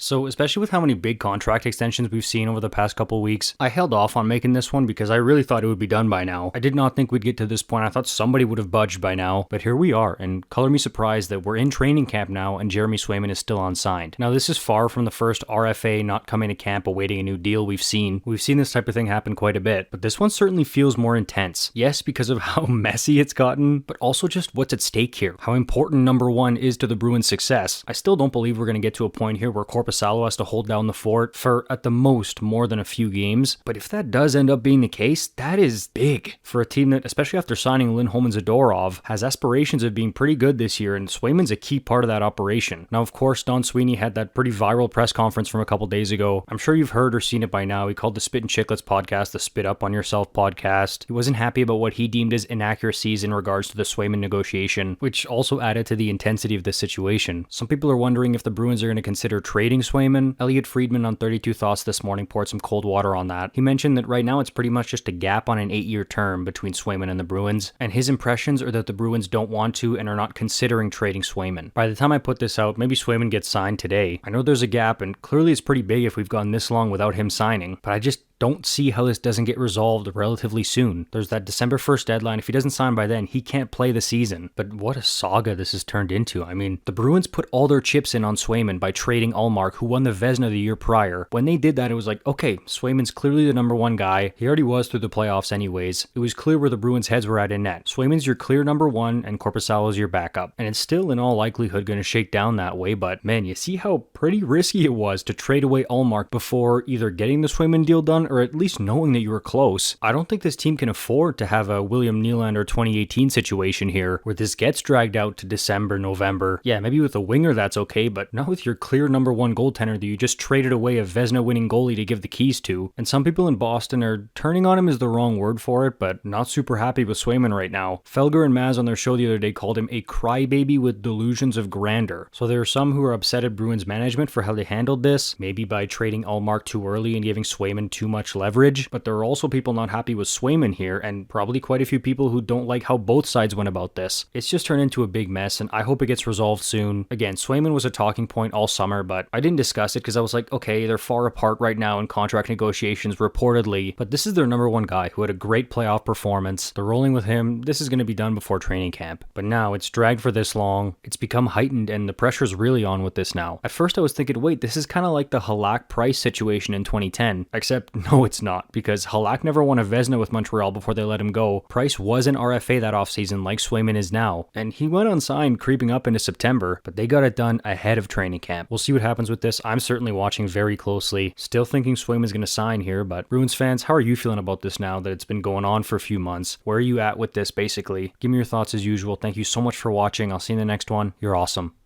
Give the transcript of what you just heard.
So especially with how many big contract extensions we've seen over the past couple weeks, I held off on making this one because I really thought it would be done by now. I did not think we'd get to this point. I thought somebody would have budged by now, but here we are, and color me surprised that we're in training camp now and Jeremy Swayman is still unsigned. Now this is far from the first RFA not coming to camp awaiting a new deal we've seen. We've seen this type of thing happen quite a bit, but this one certainly feels more intense. Yes, because of how messy it's gotten, but also just what's at stake here. How important number one is to the Bruins' success. I still don't believe we're going to get to a point here where korpisalo has to hold down the fort for, at the most, more than a few games. But if that does end up being the case, that is big for a team that, especially after signing Lindholm and Zadorov, has aspirations of being pretty good this year, and Swayman's a key part of that operation. Now, of course, Don Sweeney had that pretty viral press conference from a couple days ago. I'm sure you've heard or seen it by now. He called the Spit and Chicklets podcast the Spit Up on Yourself podcast. He wasn't happy about what he deemed as inaccuracies in regards to the Swayman negotiation, which also added to the intensity of this situation. Some people are wondering if the Bruins are going to consider trading Swayman. Elliot Friedman on 32 Thoughts this morning poured some cold water on that. He mentioned that right now it's pretty much just a gap on an 8-year term between Swayman and the Bruins, and his impressions are that the Bruins don't want to and are not considering trading Swayman. By the time I put this out, maybe Swayman gets signed today. I know there's a gap, and clearly it's pretty big if we've gone this long without him signing, but I just don't see how this doesn't get resolved relatively soon. There's that December 1st deadline. If he doesn't sign by then, he can't play the season. But what a saga this has turned into. I mean, the Bruins put all their chips in on Swayman by trading Ullmark, who won the Vezina the year prior. When they did that, it was like, okay, Swayman's clearly the number one guy. He already was through the playoffs anyways. It was clear where the Bruins' heads were at in net. Swayman's your clear number one, and korpisalo's your backup. And it's still in all likelihood going to shake down that way, but man, you see how pretty risky it was to trade away Ullmark before either getting the Swayman deal done or at least knowing that you were close. I don't think this team can afford to have a William Nylander 2018 situation here where this gets dragged out to December, November. Yeah, maybe with a winger that's okay, but not with your clear number one goaltender that you just traded away a Vezina winning goalie to give the keys to. And some people in Boston are turning on him is the wrong word for it, but not super happy with Swayman right now. Felger and Maz on their show the other day called him a crybaby with delusions of grandeur. So there are some who are upset at Bruins management for how they handled this, maybe by trading Ullmark too early and giving Swayman too much leverage. But there are also people not happy with Swayman here, and probably quite a few people who don't like how both sides went about this. It's just turned into a big mess, and I hope it gets resolved soon. Again, Swayman was a talking point all summer, but I didn't discuss it because I was like, okay, they're far apart right now in contract negotiations reportedly, but this is their number one guy who had a great playoff performance. They're rolling with him. This is going to be done before training camp. But now it's dragged for this long. It's become heightened, and the pressure's really on with this now. At first I was thinking, wait, this is kind of like the Halak-Price situation in 2010, except no, it's not, because Halak never won a Vezina with Montreal before they let him go. Price was an RFA that offseason like Swayman is now, and he went unsigned creeping up into September, but they got it done ahead of training camp. We'll see what happens with this. I'm certainly watching very closely. Still thinking Swayman's going to sign here, but Bruins fans, how are you feeling about this now that it's been going on for a few months? Where are you at with this basically? Give me your thoughts as usual. Thank you so much for watching. I'll see you in the next one. You're awesome.